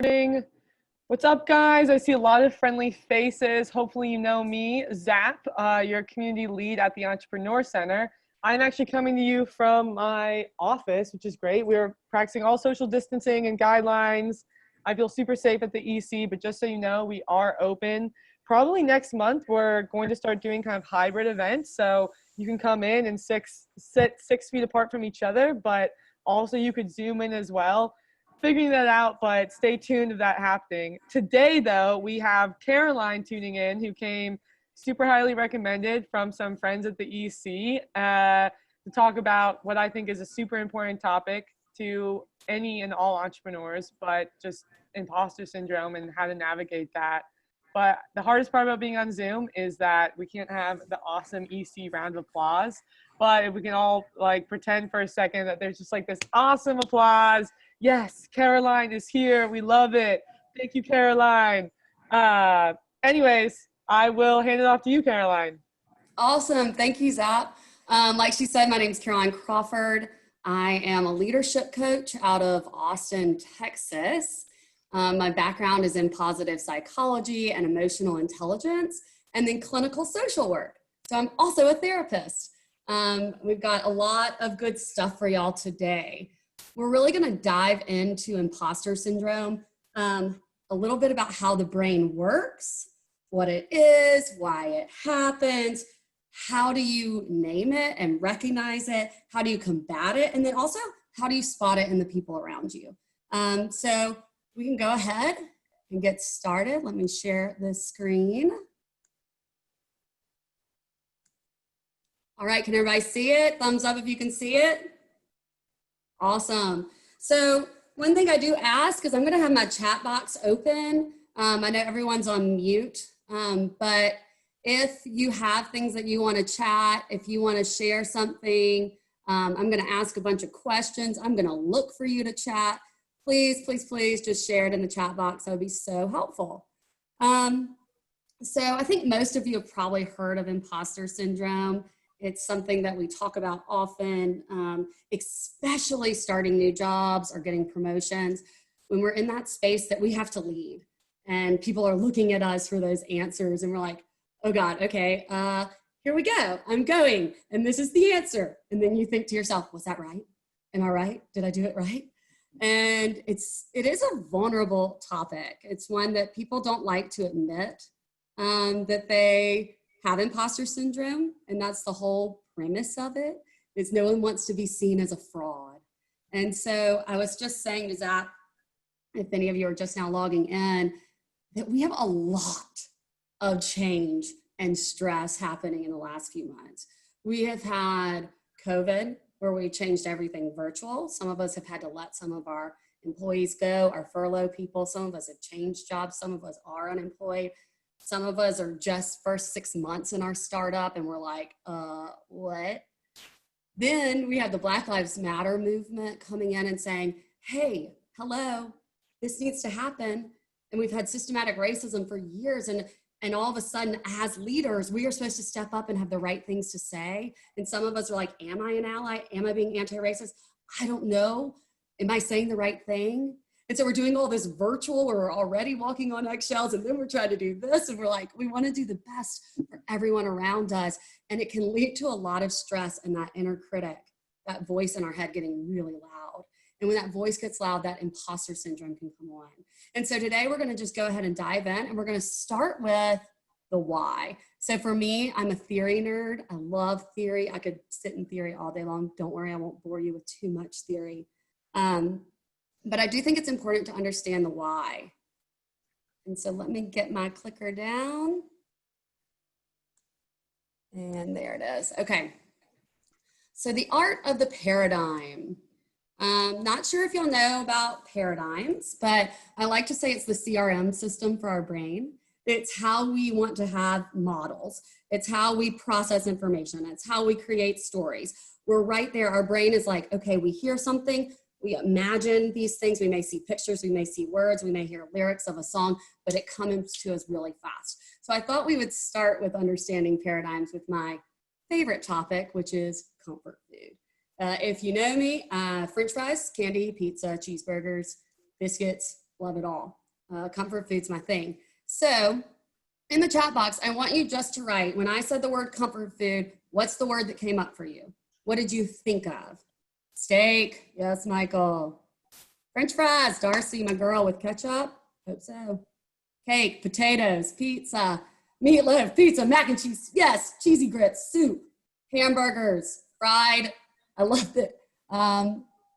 Recording. What's up, guys? I see a lot of friendly faces. Hopefully you know me, Zap, your community lead at the Entrepreneur Center. I'm actually coming to you from my office, which is great. We're practicing all social distancing and guidelines. I feel super safe at the EC, but just so you know, we are open. Probably next month, we're going to start doing kind of hybrid events. So you can come in and sit 6 feet apart from each other, but also you could Zoom in as well. Figuring that out, but stay tuned to that happening. Today, though, we have Caroline tuning in, who came super highly recommended from some friends at the EC to talk about what I think is a super important topic to any and all entrepreneurs, but just imposter syndrome and how to navigate that. But the hardest part about being on Zoom is that we can't have the awesome EC round of applause, but if we can all like pretend for a second that there's just like this awesome applause. Yes, Caroline is here. We love it. Thank you, Caroline. Anyways, I will hand it off to you, Caroline. Awesome. Thank you, Zap. Like she said, my name is Caroline Crawford. I am a leadership coach out of Austin, Texas. My background is in positive psychology and emotional intelligence, and then clinical social work. So I'm also a therapist. We've got a lot of good stuff for y'all today. We're really going to dive into imposter syndrome, a little bit about how the brain works, what it is, why it happens, how do you name it and recognize it, how do you combat it, and then also how do you spot it in the people around you. So we can go ahead and get started. Let me share this screen. All right, can everybody see it? Thumbs up if you can see it. Awesome. So one thing I do ask is I'm going to have my chat box open. I know everyone's on mute, but if you have things that you want to chat, if you want to share something, I'm going to ask a bunch of questions. I'm going to look for you to chat. Please, please, please just share it in the chat box. That would be so helpful. So I think most of you have probably heard of imposter syndrome. It's something that we talk about often, especially starting new jobs or getting promotions. When we're in that space that we have to lead and people are looking at us for those answers and we're like, oh God, okay, here we go, I'm going, and this is the answer. And then you think to yourself, was that right? Am I right? Did I do it right? And it is a vulnerable topic. It's one that people don't like to admit that they have imposter syndrome, and that's the whole premise of it, is no one wants to be seen as a fraud. And so I was just saying to Zach, if any of you are just now logging in, that we have a lot of change and stress happening in the last few months. We have had COVID, where we changed everything virtual. Some of us have had to let some of our employees go, our furlough people. Some of us have changed jobs. Some of us are unemployed. Some of us are just first 6 months in our startup and we're like, what? Then we have the Black Lives Matter movement coming in and saying, hey, hello, this needs to happen. And we've had systematic racism for years. And all of a sudden, as leaders, we are supposed to step up and have the right things to say. And some of us are like, am I an ally? Am I being anti-racist? I don't know. Am I saying the right thing? And so we're doing all this virtual where we're already walking on eggshells, and then we're trying to do this, and we're like, we want to do the best for everyone around us. And it can lead to a lot of stress and that inner critic, that voice in our head getting really loud. And when that voice gets loud, that imposter syndrome can come on. And so today we're going to just go ahead and dive in, and we're going to start with the why. So for me, I'm a theory nerd. I love theory. I could sit in theory all day long. Don't worry, I won't bore you with too much theory. But I do think it's important to understand the why. And so let me get my clicker down. And there it is. Okay. So the art of the paradigm. Not sure if you'll know about paradigms, but I like to say it's the CRM system for our brain. It's how we want to have models. It's how we process information. It's how we create stories. We're right there. Our brain is like, okay, we hear something. We imagine these things. We may see pictures, we may see words, we may hear lyrics of a song, but it comes to us really fast. So I thought we would start with understanding paradigms with my favorite topic, which is comfort food. If you know me, French fries, candy, pizza, cheeseburgers, biscuits, Love it all. Comfort food's my thing. So in the chat box, I want you just to write, when I said the word comfort food, what's the word that came up for you? What did you think of? Steak. Yes, Michael. French fries. Darcy, my girl, with ketchup. Hope so. Cake, potatoes, pizza, meatloaf, pizza, mac and cheese. Yes, cheesy grits, soup, hamburgers, fried. I love it.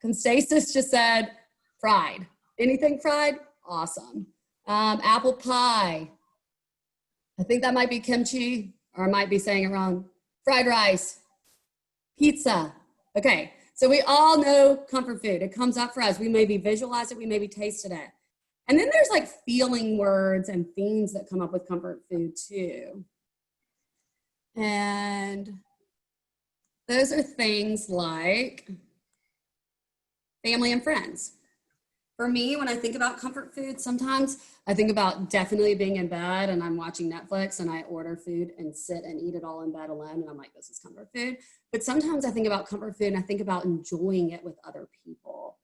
Constasis just said fried. Anything fried? Awesome. Apple pie. I think that might be kimchi, or I might be saying it wrong. Fried rice. Pizza. Okay, so we all know comfort food. It comes up for us. We maybe visualize it, we maybe tasted it. And then there's like feeling words and themes that come up with comfort food too. And those are things like family and friends. For me, when I think about comfort food, sometimes I think about definitely being in bed and I'm watching Netflix and I order food and sit and eat it all in bed alone and I'm like, this is comfort food. But sometimes I think about comfort food and I think about enjoying it with other people.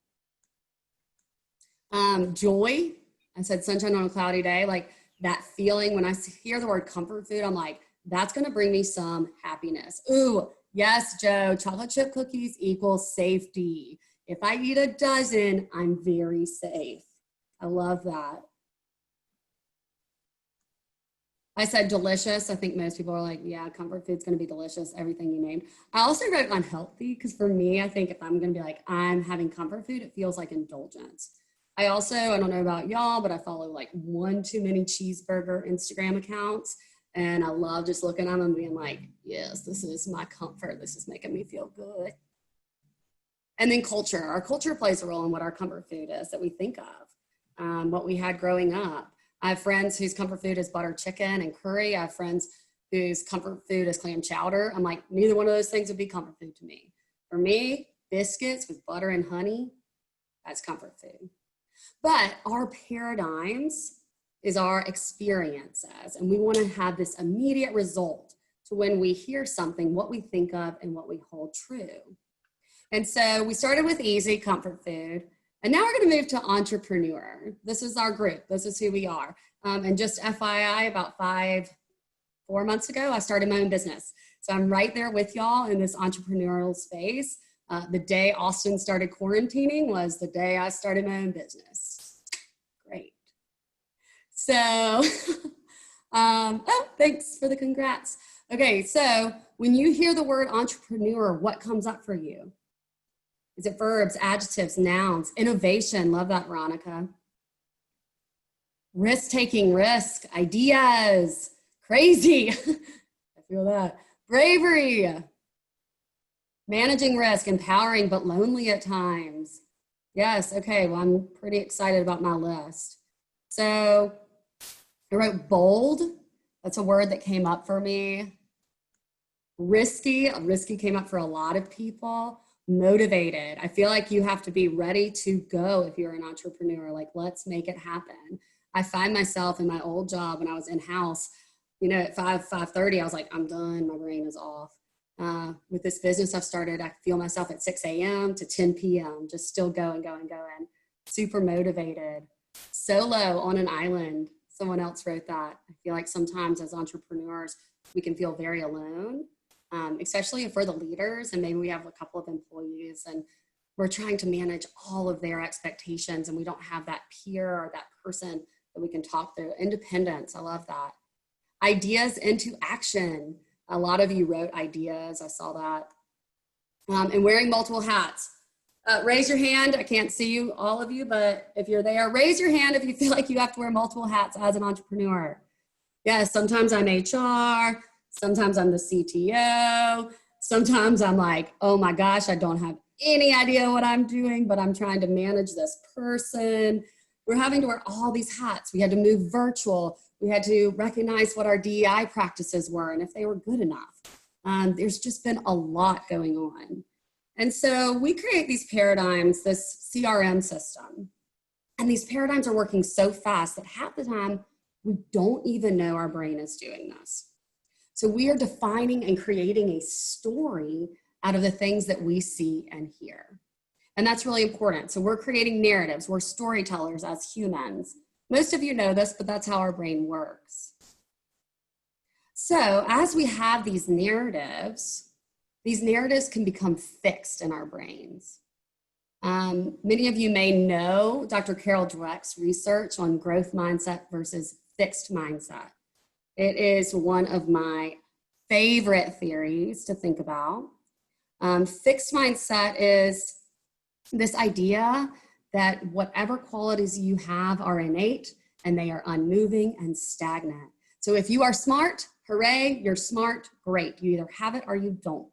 Joy, I said sunshine on a cloudy day, like that feeling when I hear the word comfort food, I'm like, that's gonna bring me some happiness. Ooh, yes, Joe, chocolate chip cookies equals safety. If I eat a dozen, I'm very safe. I love that. I said delicious. I think most people are like, yeah, comfort food's gonna be delicious, everything you named. I also wrote unhealthy, because for me, I think if I'm gonna be like, I'm having comfort food, it feels like indulgence. I don't know about y'all, but I follow like one too many cheeseburger Instagram accounts. And I love just looking at them and being like, yes, this is my comfort. This is making me feel good. And then culture. Our culture plays a role in what our comfort food is that we think of, what we had growing up. I have friends whose comfort food is butter chicken and curry. I have friends whose comfort food is clam chowder. I'm like, neither one of those things would be comfort food to me. For me, biscuits with butter and honey, that's comfort food. But our paradigms is our experiences, and we want to have this immediate result to when we hear something, what we think of and what we hold true. And so we started with easy comfort food, and now we're going to move to entrepreneur. This is our group. This is who we are. And just FYI, about 4 months ago, I started my own business. So I'm right there with y'all in this entrepreneurial space. The day Austin started quarantining was the day I started my own business. Great. So, oh, thanks for the congrats. Okay, so when you hear the word entrepreneur, what comes up for you? Is it verbs, adjectives, nouns, innovation? Love that, Veronica. Risk-taking, risk, ideas, crazy. I feel that. Bravery. Managing risk, empowering, but lonely at times. Yes, okay, well, I'm pretty excited about my list. So I wrote bold. That's a word that came up for me. Risky came up for a lot of people. Motivated. I feel like you have to be ready to go if you're an entrepreneur. Like, let's make it happen. I find myself in my old job when I was in-house, at 5:30, I was like, I'm done, my brain is off. With this business I've started, I feel myself at 6 a.m. to 10 p.m. just still going. Super motivated. Solo on an island. Someone else wrote that. I feel like sometimes as entrepreneurs, we can feel very alone, especially if we're the leaders and maybe we have a couple of employees and we're trying to manage all of their expectations and we don't have that peer or that person that we can talk through. Independence, I love that. Ideas into action. A lot of you wrote ideas, I saw that. And wearing multiple hats. Raise your hand, I can't see you, all of you, but if you're there, raise your hand if you feel like you have to wear multiple hats as an entrepreneur. Yes, sometimes I'm HR, sometimes I'm the CTO, sometimes I'm like, oh my gosh, I don't have any idea what I'm doing, but I'm trying to manage this person. We're having to wear all these hats. We had to move virtual. We had to recognize what our DEI practices were and if they were good enough. There's just been a lot going on. And so we create these paradigms, this CRM system, and these paradigms are working so fast that half the time we don't even know our brain is doing this. So we are defining and creating a story out of the things that we see and hear. And that's really important. So we're creating narratives. We're storytellers as humans. Most of you know this, but that's how our brain works. So as we have these narratives can become fixed in our brains. Many of you may know Dr. Carol Dweck's research on growth mindset versus fixed mindset. It is one of my favorite theories to think about. Fixed mindset is this idea that whatever qualities you have are innate and they are unmoving and stagnant. So if you are smart, hooray, you're smart, great. You either have it or you don't.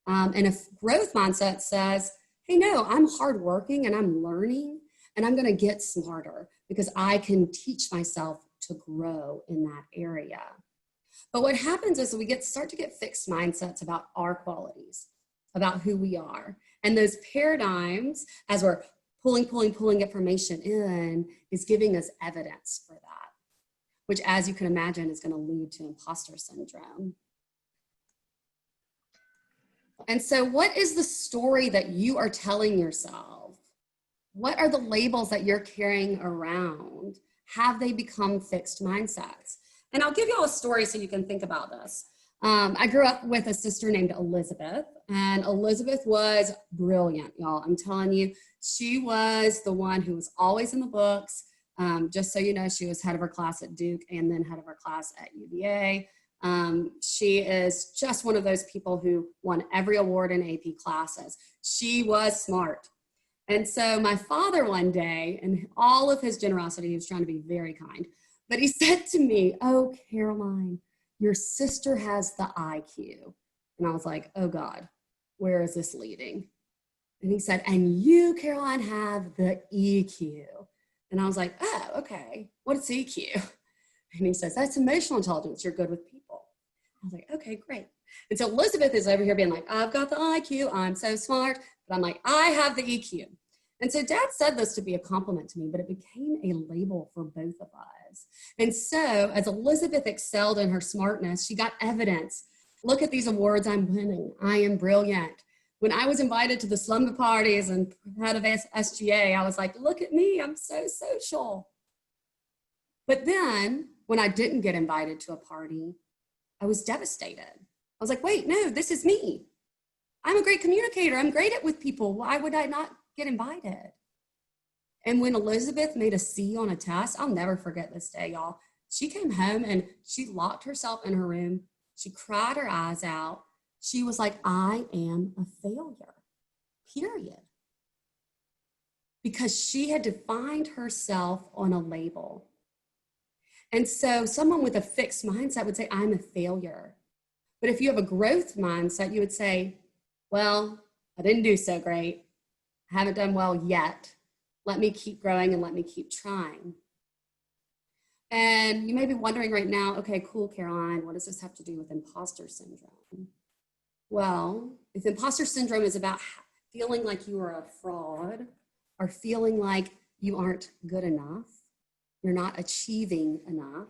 And a growth mindset says, hey, no, I'm hardworking and I'm learning and I'm gonna get smarter because I can teach myself to grow in that area. But what happens is we start to get fixed mindsets about our qualities, about who we are. And those paradigms, as we're pulling information in, is giving us evidence for that, which, as you can imagine, is going to lead to imposter syndrome. And so what is the story that you are telling yourself? What are the labels that you're carrying around? Have they become fixed mindsets? And I'll give you all a story so you can think about this. I grew up with a sister named Elizabeth, and Elizabeth was brilliant, y'all. I'm telling you, she was the one who was always in the books. Just so you know, she was head of her class at Duke and then head of her class at UVA. She is just one of those people who won every award in AP classes. She was smart. And so my father one day, in all of his generosity, he was trying to be very kind, but he said to me, oh, Caroline, your sister has the IQ. And I was like, oh God, where is this leading? And he said, and you, Caroline, have the EQ. And I was like, oh, okay, what's EQ? And he says, that's emotional intelligence. You're good with people. I was like, okay, great. And so Elizabeth is over here being like, I've got the IQ. I'm so smart. But I'm like, I have the EQ. And so Dad said this to be a compliment to me, but it became a label for both of us. And so as Elizabeth excelled in her smartness, she got evidence. Look at these awards I'm winning. I am brilliant. When I was invited to the slumber parties and head of SGA, I was like, look at me, I'm so social. But then when I didn't get invited to a party, I was devastated. I was like, wait, no, this is me. I'm a great communicator. I'm great at with people. Why would I not get invited? And when Elizabeth made a C on a test, I'll never forget this day, y'all. She came home and she locked herself in her room. She cried her eyes out. She was like, I am a failure, period. Because she had defined herself on a label. And so someone with a fixed mindset would say, I'm a failure. But if you have a growth mindset, you would say, well, I didn't do so great. I haven't done well yet. Let me keep growing and let me keep trying. And you may be wondering right now, okay, cool, Caroline, what does this have to do with imposter syndrome? Well, if imposter syndrome is about feeling like you are a fraud or feeling like you aren't good enough, you're not achieving enough,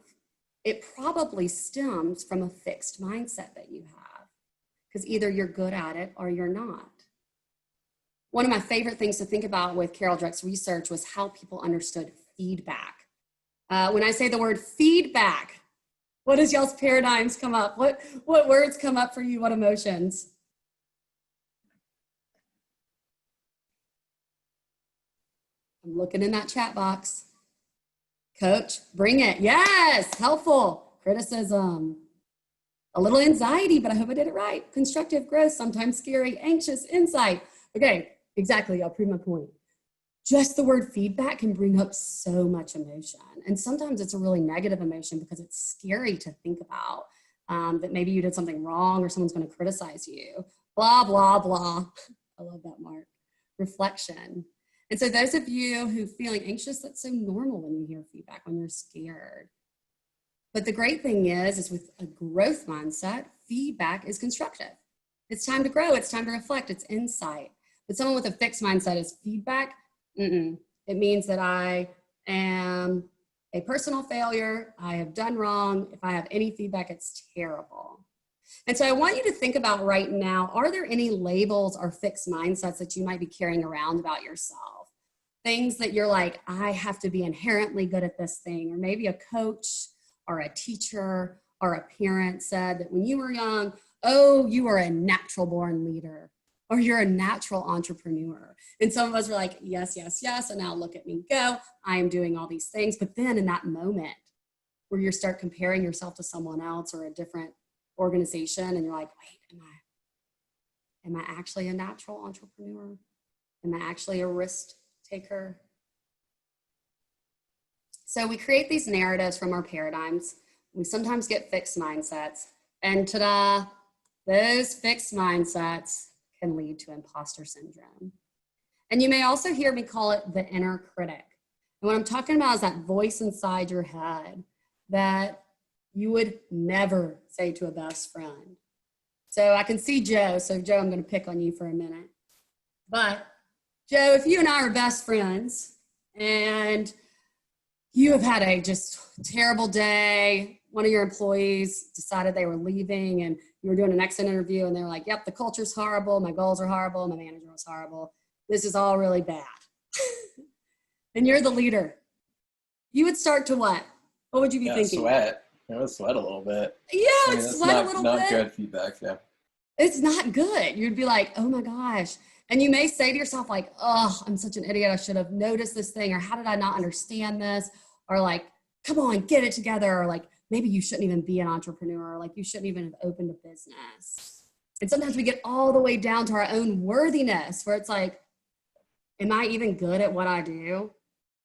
it probably stems from a fixed mindset that you have, because either you're good at it or you're not. One of my favorite things to think about with Carol Dweck's research was how people understood feedback. When I say the word feedback, what does y'all's paradigms come up? What words come up for you? What emotions? I'm looking in that chat box. Coach, bring it. Yes, helpful. Criticism. A little anxiety, but I hope I did it right. Constructive growth, sometimes scary, anxious, insight. Okay, exactly, I'll prove my point. Just the word feedback can bring up so much emotion. And sometimes it's a really negative emotion because it's scary to think about that maybe you did something wrong or someone's going to criticize you. Blah, blah, blah. I love that, Mark. Reflection. And so those of you who are feeling anxious, that's so normal when you hear feedback, when you're scared. But the great thing is with a growth mindset, feedback is constructive. It's time to grow. It's time to reflect. It's insight. But someone with a fixed mindset is feedback. It means that I am a personal failure. I have done wrong. If I have any feedback, it's terrible. And so I want you to think about right now, are there any labels or fixed mindsets that you might be carrying around about yourself? Things that you're like, I have to be inherently good at this thing, or maybe a coach or a teacher or a parent said that when you were young, oh, you are a natural born leader, or you're a natural entrepreneur. And some of us were like, yes, yes, yes. And now look at me go. I am doing all these things. But then in that moment where you start comparing yourself to someone else or a different organization, and you're like, wait, am I actually a natural entrepreneur? Am I actually a risk taker? So we create these narratives from our paradigms. We sometimes get fixed mindsets, and ta-da, those fixed mindsets can lead to imposter syndrome. And you may also hear me call it the inner critic. And what I'm talking about is that voice inside your head that you would never say to a best friend. So I can see Joe. So Joe, I'm going to pick on you for a minute. But Joe, if you and I are best friends and you have had a just terrible day, one of your employees decided they were leaving and you were doing an exit interview and they're like, yep, the culture's horrible, my goals are horrible, my manager was horrible, this is all really bad. And you're the leader. You would start to what? What would you be thinking? Sweat. I would sweat a little bit. Yeah, I mean, sweat a little bit. Not good feedback, yeah. It's not good. You'd be like, oh my gosh. And you may say to yourself like, oh, I'm such an idiot. I should have noticed this thing. Or how did I not understand this? Or like, come on, get it together. Or like, maybe you shouldn't even be an entrepreneur. Or like, you shouldn't even have opened a business. And sometimes we get all the way down to our own worthiness where it's like, am I even good at what I do?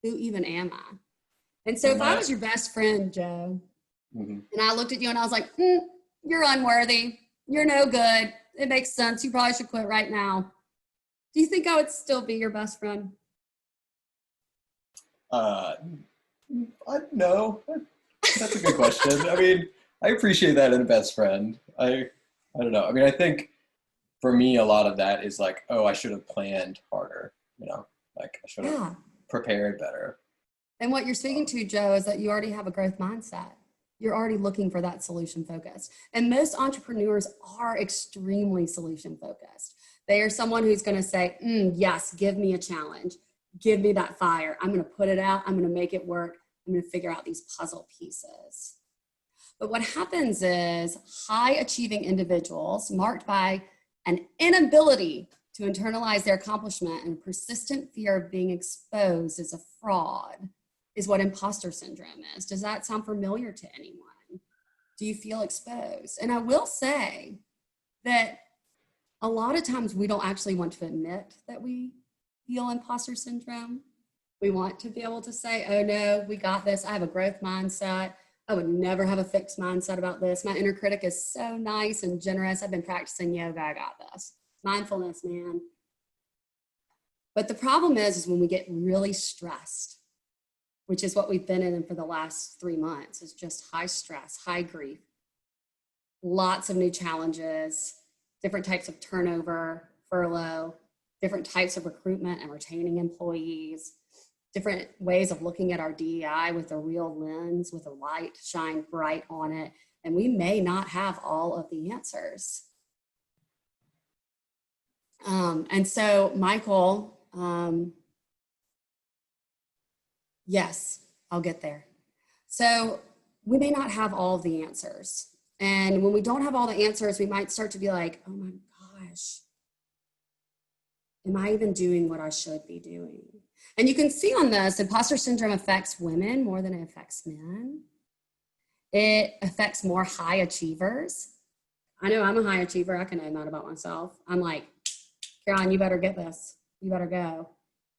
Who even am I? And so if I was your best friend, Joe, and I looked at you and I was like, you're unworthy. You're no good. It makes sense. You probably should quit right now. Do you think I would still be your best friend? No. That's a good question. I mean, I appreciate that in a best friend. I don't know. I mean, I think for me, a lot of that is like, oh, I should have planned harder, like I should have prepared better. And what you're speaking to, Joe, is that you already have a growth mindset. You're already looking for that solution focused. And most entrepreneurs are extremely solution focused. They are someone who's going to say, yes, give me a challenge. Give me that fire. I'm going to put it out. I'm going to make it work. I'm going to figure out these puzzle pieces. But what happens is high achieving individuals marked by an inability to internalize their accomplishment and persistent fear of being exposed as a fraud is what imposter syndrome is. Does that sound familiar to anyone? Do you feel exposed? And I will say that a lot of times we don't actually want to admit that we feel imposter syndrome. We want to be able to say, oh no, we got this. I have a growth mindset. I would never have a fixed mindset about this. My inner critic is so nice and generous. I've been practicing yoga. I got this. Mindfulness, man. But the problem is when we get really stressed, which is what we've been in for the last 3 months, is just high stress, high grief, lots of new challenges, different types of turnover, furlough, different types of recruitment and retaining employees, different ways of looking at our DEI with a real lens, with a light shine bright on it. And we may not have all of the answers. And so, Michael, yes, I'll get there. So we may not have all of the answers. And when we don't have all the answers, we might start to be like, oh my gosh, am I even doing what I should be doing? And you can see on this, imposter syndrome affects women more than it affects men. It affects more high achievers. I know I'm a high achiever. I can own that about myself. I'm like, Caroline, you better get this. You better go.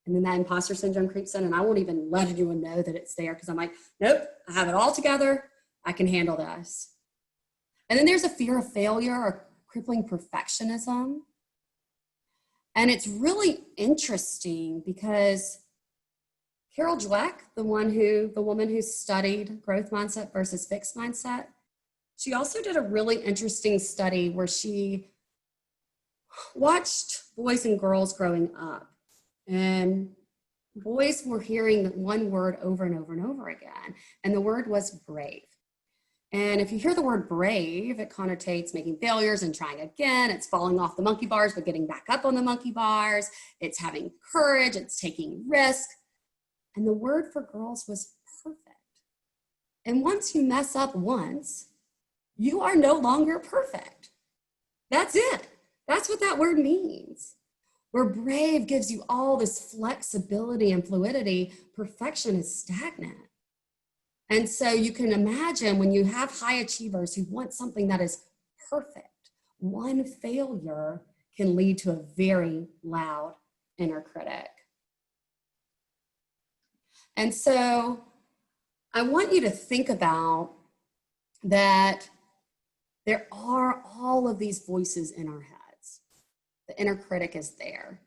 And then that imposter syndrome creeps in and I won't even let anyone know that it's there because I'm like, nope, I have it all together. I can handle this. And then there's a fear of failure or crippling perfectionism. And it's really interesting because Carol Dweck, the woman who studied growth mindset versus fixed mindset, she also did a really interesting study where she watched boys and girls growing up. And boys were hearing one word over and over and over again. And the word was brave. And if you hear the word brave, it connotates making failures and trying again. It's falling off the monkey bars, but getting back up on the monkey bars. It's having courage. It's taking risk. And the word for girls was perfect. And once you mess up once, you are no longer perfect. That's it. That's what that word means. Where brave gives you all this flexibility and fluidity, perfection is stagnant. And so you can imagine when you have high achievers who want something that is perfect, one failure can lead to a very loud inner critic. And so I want you to think about that there are all of these voices in our heads. The inner critic is there.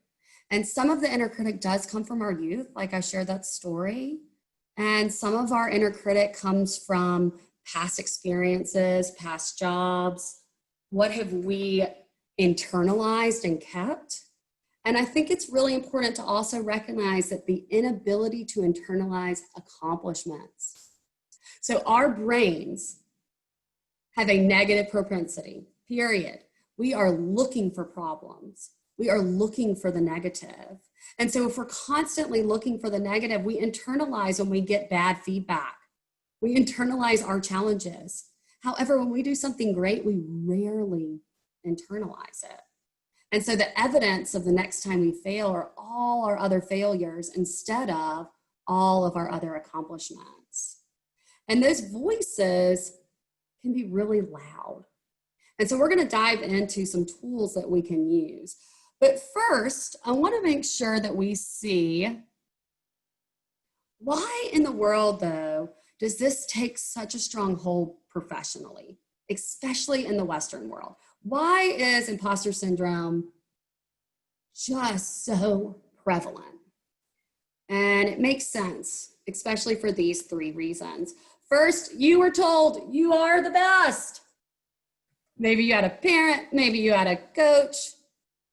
And some of the inner critic does come from our youth, like I shared that story. And some of our inner critic comes from past experiences, past jobs. What have we internalized and kept? And I think it's really important to also recognize that the inability to internalize accomplishments. So our brains have a negative propensity, period. We are looking for problems. We are looking for the negative. And so if we're constantly looking for the negative, we internalize when we get bad feedback. We internalize our challenges. However, when we do something great, we rarely internalize it. And so the evidence of the next time we fail are all our other failures instead of all of our other accomplishments. And those voices can be really loud. And so we're going to dive into some tools that we can use. But first, I want to make sure that we see why in the world, though, does this take such a strong hold professionally, especially in the Western world? Why is imposter syndrome just so prevalent? And it makes sense, especially for these three reasons. First, you were told you are the best. Maybe you had a parent, maybe you had a coach,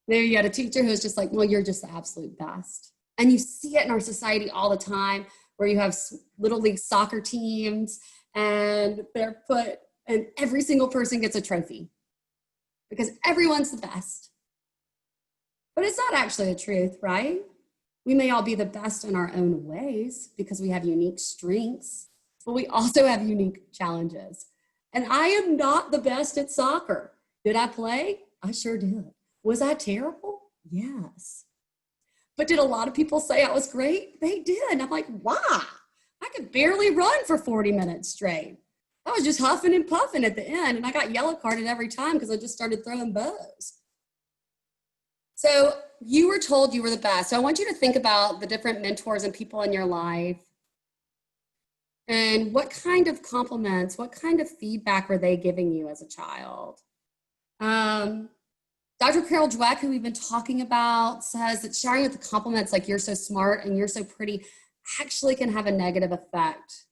maybe you had a teacher who's just like, well, you're just the absolute best. And you see it in our society all the time where you have little league soccer teams and they're put, and every single person gets a trophy because everyone's the best. But it's not actually the truth, right? We may all be the best in our own ways because we have unique strengths, but we also have unique challenges. And I am not the best at soccer. Did I play? I sure did. Was I terrible? Yes. But did a lot of people say I was great? They did. And I'm like, why? I could barely run for 40 minutes straight. I was just huffing and puffing at the end, and I got yellow carded every time because I just started throwing bows. So you were told you were the best. So I want you to think about the different mentors and people in your life and what kind of compliments, what kind of feedback were they giving you as a child? Dr. Carol Dweck, who we've been talking about, says that sharing with the compliments like you're so smart and you're so pretty actually can have a negative effect.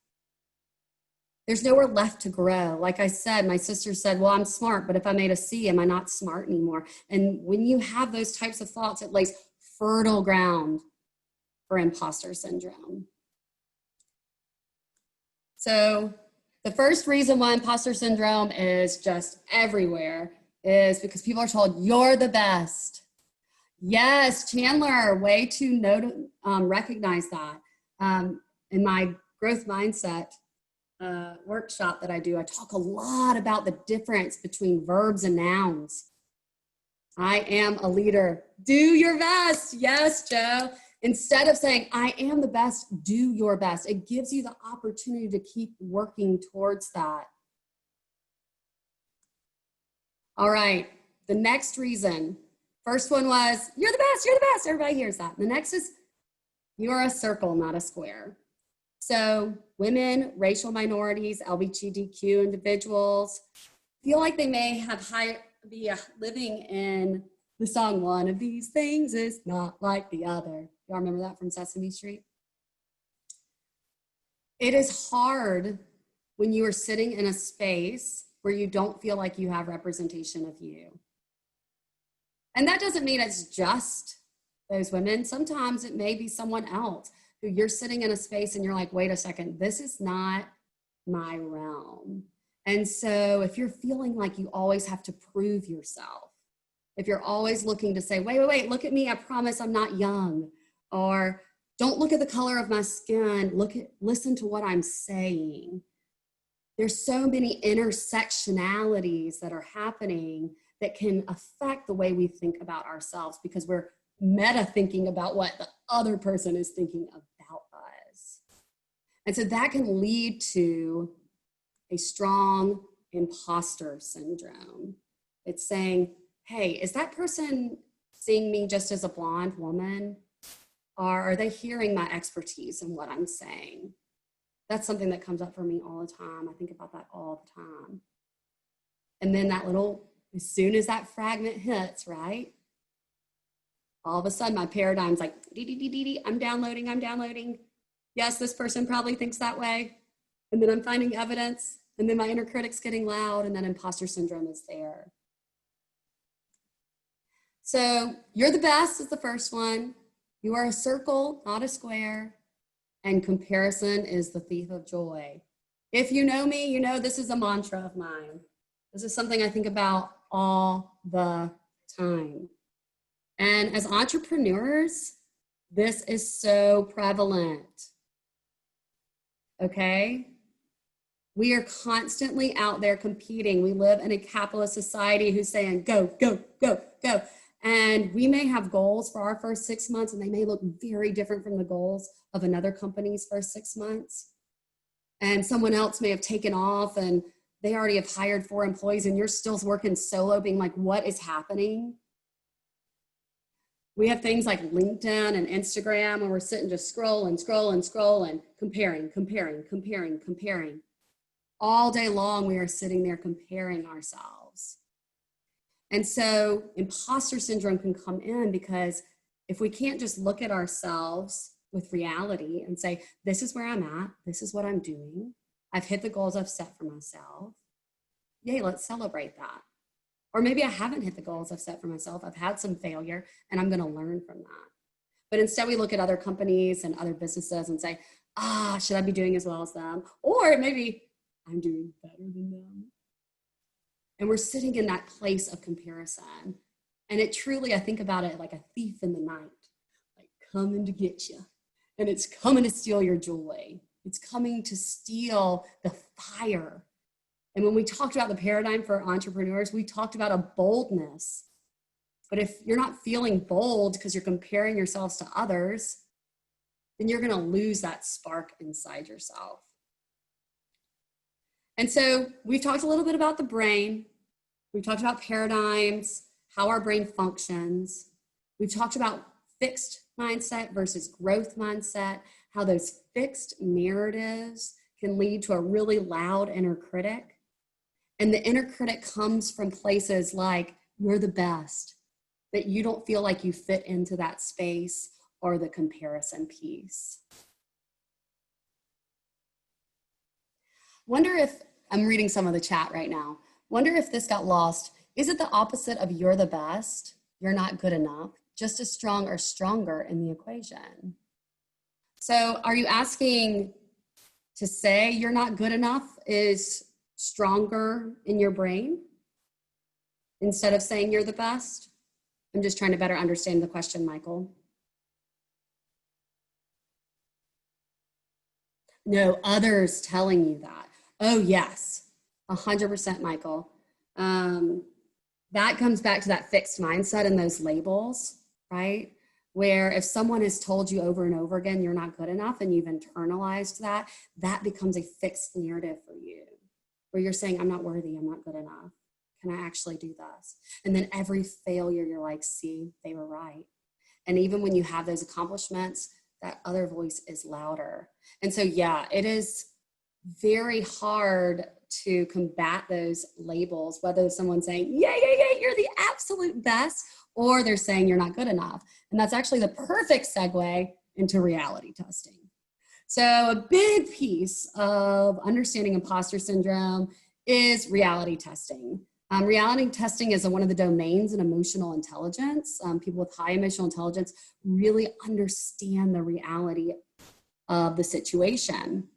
There's nowhere left to grow. Like I said, my sister said, well, I'm smart, but if I made a C, am I not smart anymore? And when you have those types of thoughts, it lays fertile ground for imposter syndrome. So the first reason why imposter syndrome is just everywhere is because people are told you're the best. Yes, Chandler, way to recognize that. In my growth mindset workshop that I do, I talk a lot about the difference between verbs and nouns. I am a leader. Do your best. Yes, Joe. Instead of saying, I am the best, do your best. It gives you the opportunity to keep working towards that. All right, the next reason. First one was, you're the best, you're the best. Everybody hears that. The next is, you are a circle, not a square. So women, racial minorities, LGBTQ individuals feel like they may have be living in the song, one of these things is not like the other. Y'all remember that from Sesame Street? It is hard when you are sitting in a space where you don't feel like you have representation of you. And that doesn't mean it's just those women. Sometimes it may be someone else who you're sitting in a space and you're like, wait a second, this is not my realm. And so if you're feeling like you always have to prove yourself, if you're always looking to say, wait, look at me, I promise I'm not young, or don't look at the color of my skin, listen to what I'm saying. There's so many intersectionalities that are happening that can affect the way we think about ourselves because we're meta thinking about what the other person is thinking about us. And so that can lead to a strong imposter syndrome. It's saying, hey, is that person seeing me just as a blonde woman? Or are they hearing my expertise in what I'm saying? That's something that comes up for me all the time. I think about that all the time. And then as soon as that fragment hits, right? All of a sudden my paradigm's like, I'm downloading. Yes, this person probably thinks that way. And then I'm finding evidence. And then my inner critic's getting loud and then imposter syndrome is there. So you're the best is the first one. You are a circle, not a square. And comparison is the thief of joy. If you know me, you know this is a mantra of mine. This is something I think about all the time. And as entrepreneurs, this is so prevalent. Okay? We are constantly out there competing. We live in a capitalist society who's saying, go, go, go, go. And we may have goals for our first 6 months and they may look very different from the goals of another company's first 6 months. And someone else may have taken off and they already have hired 4 employees and you're still working solo being like, what is happening? We have things like LinkedIn and Instagram where we're sitting just scrolling, comparing. All day long, we are sitting there comparing ourselves. And so imposter syndrome can come in because if we can't just look at ourselves with reality and say, this is where I'm at, this is what I'm doing, I've hit the goals I've set for myself, yay, let's celebrate that. Or maybe I haven't hit the goals I've set for myself, I've had some failure and I'm gonna learn from that. But instead we look at other companies and other businesses and say, should I be doing as well as them? Or maybe I'm doing better than them. And we're sitting in that place of comparison. And it truly, I think about it like a thief in the night, like coming to get you. And it's coming to steal your joy. It's coming to steal the fire. And when we talked about the paradigm for entrepreneurs, we talked about a boldness. But if you're not feeling bold because you're comparing yourselves to others, then you're gonna lose that spark inside yourself. And so we've talked a little bit about the brain. We've talked about paradigms, how our brain functions. We've talked about fixed mindset versus growth mindset, how those fixed narratives can lead to a really loud inner critic. And the inner critic comes from places like, you're the best, that you don't feel like you fit into that space or the comparison piece. Wonder if, I'm reading some of the chat right now, wonder if this got lost. Is it the opposite of you're the best, you're not good enough, just as strong or stronger in the equation? So are you asking to say you're not good enough is stronger in your brain instead of saying you're the best? I'm just trying to better understand the question, Michael. No, others telling you that. Oh yes, 100% Michael. That comes back to that fixed mindset and those labels, right? Where if someone has told you over and over again, you're not good enough and you've internalized that, that becomes a fixed narrative for you. Where you're saying, I'm not worthy, I'm not good enough. Can I actually do this? And then every failure, you're like, see, they were right. And even when you have those accomplishments, that other voice is louder. And so, yeah, it is very hard to combat those labels, whether someone's saying, yeah, you're the absolute best, or they're saying you're not good enough. And that's actually the perfect segue into reality testing. So a big piece of understanding imposter syndrome is reality testing. Reality testing is one of the domains in emotional intelligence. People with high emotional intelligence really understand the reality of the situation.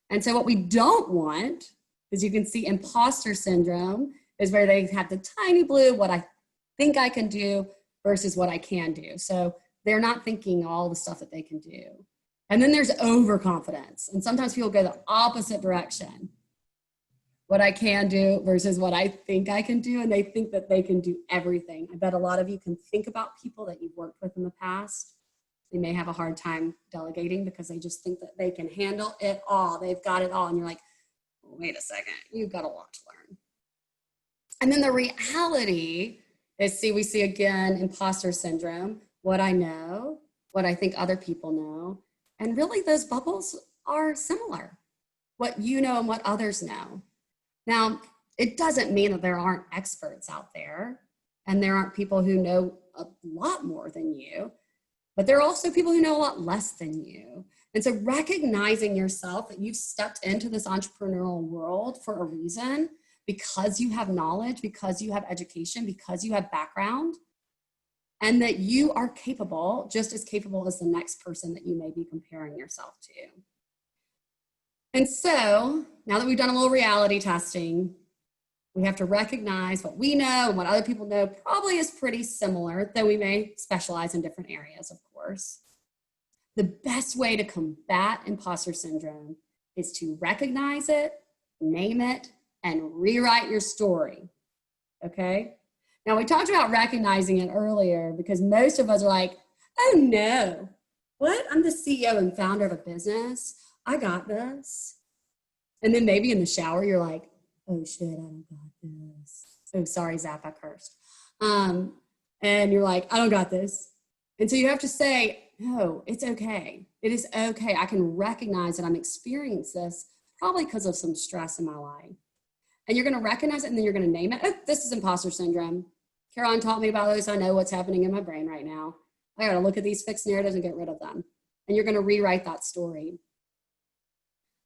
And so what we don't want As you can see, imposter syndrome is where they have the tiny blue, what I think I can do versus what I can do. So they're not thinking all the stuff that they can do. And then there's overconfidence. And sometimes people go the opposite direction. What I can do versus what I think I can do. And they think that they can do everything. I bet a lot of you can think about people that you've worked with in the past. They may have a hard time delegating because they just think that they can handle it all. They've got it all. And you're like, wait a second, you've got a lot to learn. And then the reality is, we see again, imposter syndrome, what I know, what I think other people know. And really those bubbles are similar, what you know and what others know. Now, it doesn't mean that there aren't experts out there and there aren't people who know a lot more than you, but there are also people who know a lot less than you. And so recognizing yourself that you've stepped into this entrepreneurial world for a reason, because you have knowledge, because you have education, because you have background, and that you are capable, just as capable as the next person that you may be comparing yourself to. And so now that we've done a little reality testing, we have to recognize what we know and what other people know probably is pretty similar, though we may specialize in different areas, of course. The best way to combat imposter syndrome is to recognize it, name it, and rewrite your story, okay? Now, we talked about recognizing it earlier because most of us are like, oh no, what? I'm the CEO and founder of a business. I got this. And then maybe in the shower, you're like, oh shit, I don't got this. Oh, sorry, Zap, I cursed. And you're like, I don't got this. And so you have to say, no, it's okay. It is okay. I can recognize that I'm experiencing this probably because of some stress in my life. And you're going to recognize it and then you're going to name it. Oh, this is imposter syndrome. Caroline taught me about this. I know what's happening in my brain right now. I got to look at these fixed narratives and get rid of them. And you're going to rewrite that story.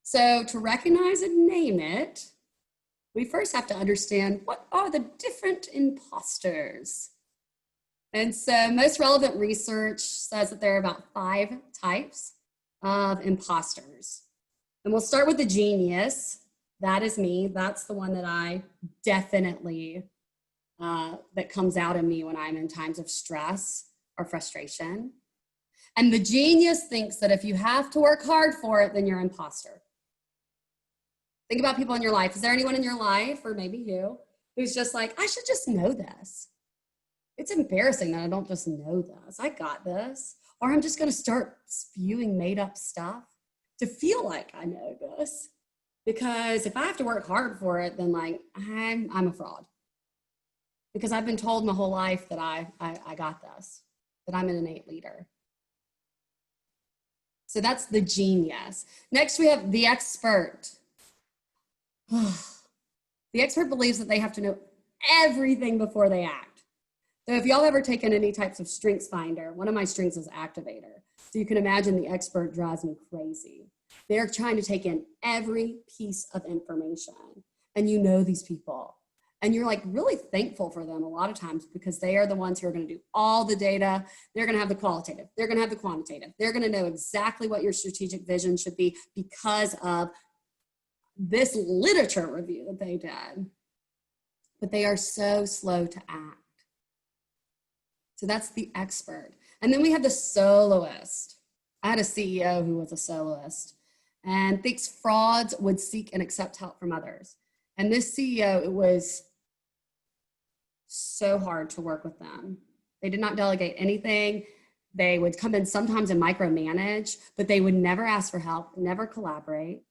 So to recognize and name it, we first have to understand what are the different imposters. And so most relevant research says that there are about 5 types of imposters. And we'll start with the genius. That is me. That's the one that I definitely, that comes out in me when I'm in times of stress or frustration. And the genius thinks that if you have to work hard for it, then you're an imposter. Think about people in your life. Is there anyone in your life, or maybe you, who's just like, I should just know this. It's embarrassing that I don't just know this. I got this. Or I'm just going to start spewing made up stuff to feel like I know this. Because if I have to work hard for it, then like I'm a fraud. Because I've been told my whole life that I got this, that I'm an innate leader. So that's the genius. Next, we have the expert. The expert believes that they have to know everything before they act. So if y'all ever taken any types of strengths finder, one of my strengths is activator. So you can imagine the expert drives me crazy. They're trying to take in every piece of information. And you know these people. And you're like really thankful for them a lot of times because they are the ones who are going to do all the data. They're going to have the qualitative. They're going to have the quantitative. They're going to know exactly what your strategic vision should be because of this literature review that they did. But they are so slow to act. So that's the expert. And then we have the soloist. I had a CEO who was a soloist and thinks frauds would seek and accept help from others. And this CEO, it was so hard to work with them. They did not delegate anything. They would come in sometimes and micromanage, but they would never ask for help, never collaborate.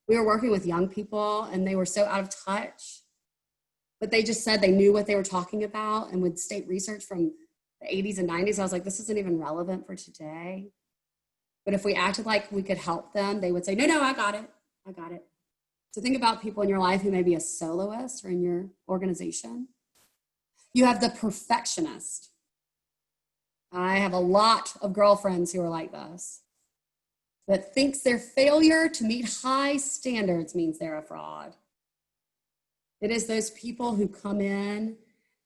We were working with young people and they were so out of touch, but they just said they knew what they were talking about and would state research from the 80s and 90s. I was like, this isn't even relevant for today. But if we acted like we could help them, they would say, no, I got it. I got it. So think about people in your life who may be a soloist or in your organization. You have the perfectionist. I have a lot of girlfriends who are like this, that thinks their failure to meet high standards means they're a fraud. It is those people who come in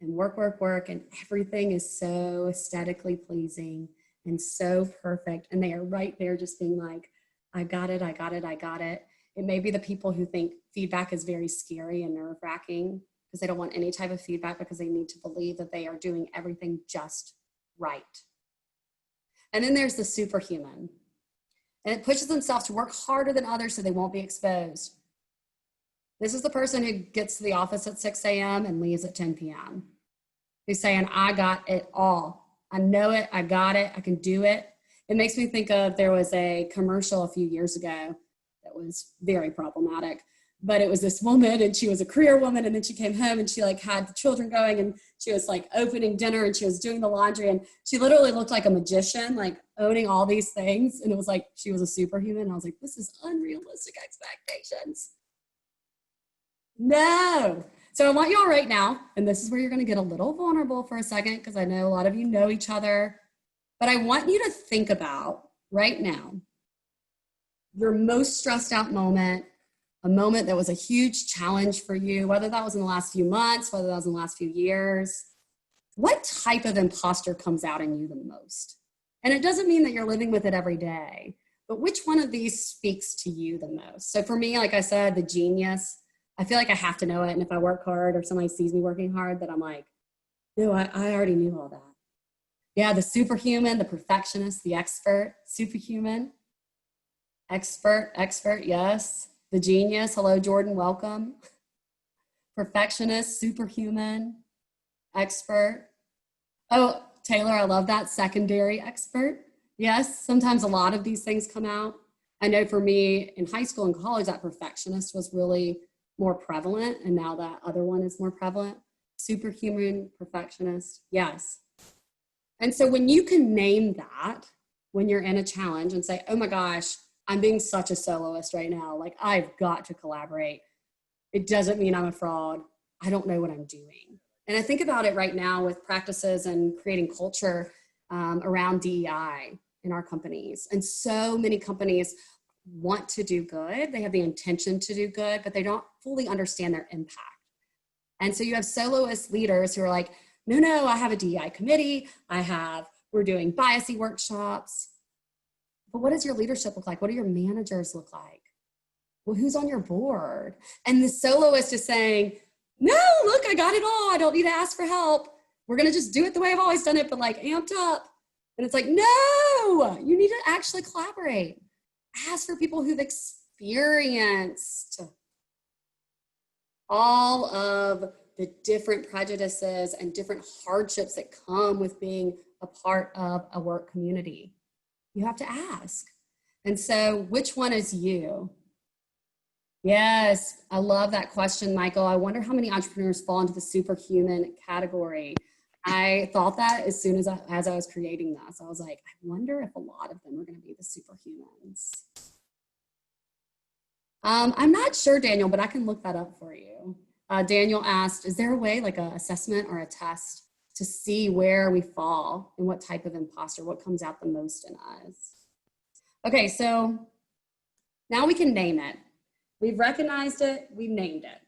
and work, and everything is so aesthetically pleasing and so perfect. And they are right there just being like, I got it. It may be the people who think feedback is very scary and nerve-wracking because they don't want any type of feedback because they need to believe that they are doing everything just right. And then there's the superhuman. And it pushes themselves to work harder than others so they won't be exposed. This is the person who gets to the office at 6 a.m. and leaves at 10 p.m. Who's saying, I got it all. I know it, I got it, I can do it. It makes me think of, there was a commercial a few years ago that was very problematic, but it was this woman and she was a career woman, and then she came home and she like had the children going and she was like opening dinner and she was doing the laundry, and she literally looked like a magician, like owning all these things. And it was like, she was a superhuman. And I was like, this is unrealistic expectations. No. So I want y'all right now, and this is where you're going to get a little vulnerable for a second, because I know a lot of you know each other, but I want you to think about right now your most stressed out moment, a moment that was a huge challenge for you, whether that was in the last few months, whether that was in the last few years. What type of imposter comes out in you the most? And it doesn't mean that you're living with it every day, but which one of these speaks to you the most? So for me, like I said, the genius, I feel like I have to know it. And if I work hard or somebody sees me working hard, that I'm like, no, I already knew all that. Yeah, the superhuman, the perfectionist, the expert, superhuman, expert, yes. The genius, hello, Jordan, welcome. Perfectionist, superhuman, expert. Oh, Taylor, I love that, secondary expert. Yes, sometimes a lot of these things come out. I know for me in high school and college, that perfectionist was really more prevalent, and now that other one is more prevalent. Superhuman, perfectionist, yes. And so when you can name that, when you're in a challenge and say, oh my gosh, I'm being such a soloist right now, like I've got to collaborate. It doesn't mean I'm a fraud. I don't know what I'm doing. And I think about it right now with practices and creating culture around DEI in our companies. And so many companies want to do good. They have the intention to do good, but they don't fully understand their impact. And so you have soloist leaders who are like, no, I have a DEI committee. We're doing biasy workshops. But what does your leadership look like? What do your managers look like? Well, who's on your board? And the soloist is saying, no, look, I got it all. I don't need to ask for help. We're going to just do it the way I've always done it, but like amped up. And it's like, no, you need to actually collaborate. Ask for people who've experienced all of the different prejudices and different hardships that come with being a part of a work community. You have to ask. And so which one is you? Yes, I love that question, Michael. I wonder how many entrepreneurs fall into the superhuman category. I thought that as soon as I was creating this. I was like, I wonder if a lot of them are going to be the superhumans. I'm not sure, Daniel, but I can look that up for you. Daniel asked, is there a way, like an assessment or a test, to see where we fall and what type of imposter, what comes out the most in us? Okay, so now we can name it. We've recognized it, we've named it.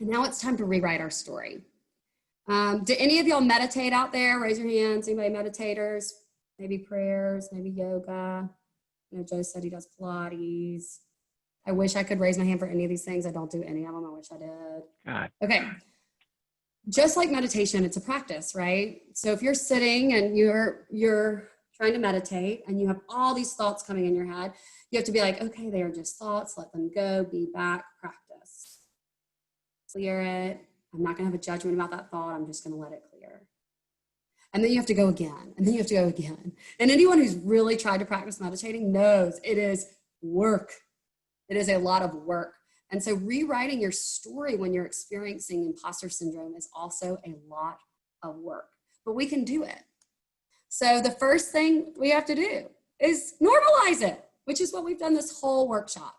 And now it's time to rewrite our story. Do any of y'all meditate out there? Raise your hands, anybody meditators? Maybe prayers, maybe yoga. You know, Joe said he does Pilates. I wish I could raise my hand for any of these things. I don't do any of them, I wish I did. God. Okay, just like meditation, it's a practice, right? So if you're sitting and you're trying to meditate and you have all these thoughts coming in your head, you have to be like, okay, they are just thoughts, let them go, be back, practice. Clear it. I'm not gonna have a judgment about that thought, I'm just gonna let it clear. And then you have to go again, and then you have to go again. And anyone who's really tried to practice meditating knows it is work. It is a lot of work. And so rewriting your story when you're experiencing imposter syndrome is also a lot of work, but we can do it. So the first thing we have to do is normalize it, which is what we've done this whole workshop.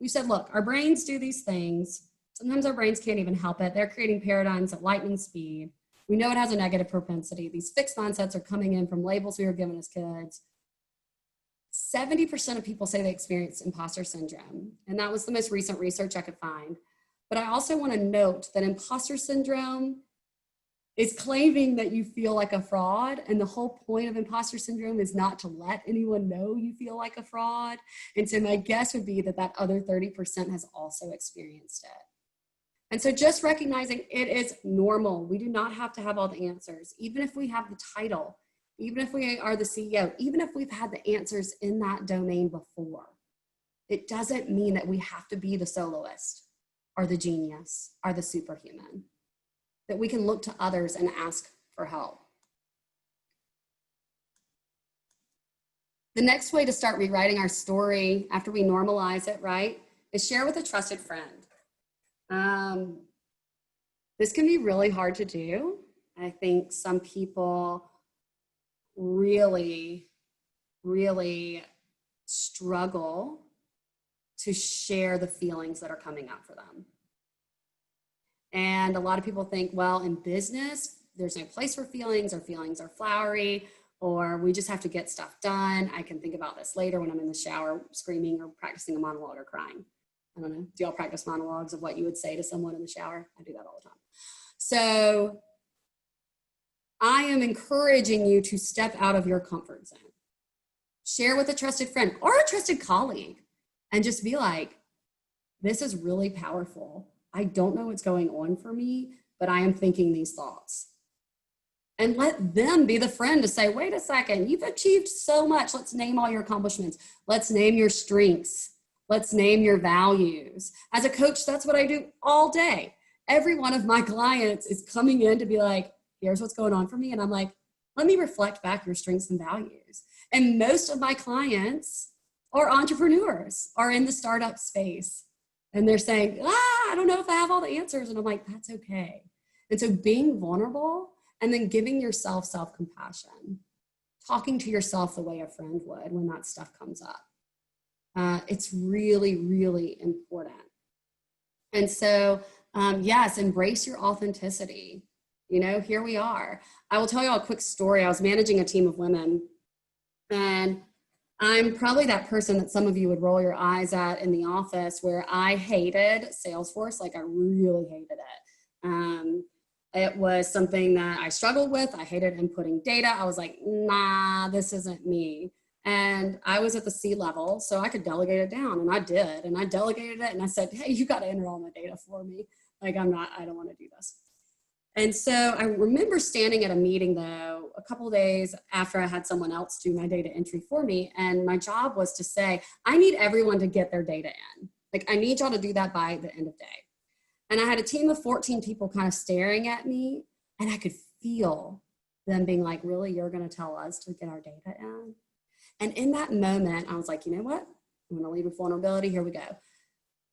We said, look, our brains do these things. Sometimes our brains can't even help it. They're creating paradigms at lightning speed. We know it has a negative propensity. These fixed mindsets are coming in from labels we were given as kids. 70% of people say they experience imposter syndrome. And that was the most recent research I could find. But I also want to note that imposter syndrome is claiming that you feel like a fraud. And the whole point of imposter syndrome is not to let anyone know you feel like a fraud. And so my guess would be that that other 30% has also experienced it. And so just recognizing it is normal. We do not have to have all the answers. Even if we have the title, even if we are the CEO, even if we've had the answers in that domain before, it doesn't mean that we have to be the soloist or the genius or the superhuman, that we can look to others and ask for help. The next way to start rewriting our story after we normalize it, right, is share with a trusted friend. This can be really hard to do. I think some people really, really struggle to share the feelings that are coming up for them. And a lot of people think, well, in business, there's no place for feelings, or feelings are flowery, or we just have to get stuff done. I can think about this later when I'm in the shower screaming or practicing a monologue or crying. I don't know, do y'all practice monologues of what you would say to someone in the shower? I do that all the time. So I am encouraging you to step out of your comfort zone. Share with a trusted friend or a trusted colleague and just be like, this is really powerful. I don't know what's going on for me, but I am thinking these thoughts. And let them be the friend to say, wait a second, you've achieved so much. Let's name all your accomplishments. Let's name your strengths. Let's name your values. As a coach, that's what I do all day. Every one of my clients is coming in to be like, here's what's going on for me. And I'm like, let me reflect back your strengths and values. And most of my clients are entrepreneurs, are in the startup space. And they're saying, I don't know if I have all the answers. And I'm like, that's okay. And so being vulnerable and then giving yourself self-compassion, talking to yourself the way a friend would when that stuff comes up. It's really, really important. And so, yes, embrace your authenticity. You know, here we are. I will tell you a quick story. I was managing a team of women, and I'm probably that person that some of you would roll your eyes at in the office, where I hated Salesforce. Like, I really hated it. It was something that I struggled with. I hated inputting data. I was like, nah, this isn't me. And I was at the C level, so I could delegate it down, and I did. And I delegated it, and I said, hey, you got to enter all my data for me. Like, I don't want to do this. And so I remember standing at a meeting, though, a couple of days after I had someone else do my data entry for me. And my job was to say, I need everyone to get their data in. Like, I need y'all to do that by the end of day. And I had a team of 14 people kind of staring at me, and I could feel them being like, really, you're going to tell us to get our data in? And in that moment, I was like, you know what? I'm going to lead with vulnerability. Here we go.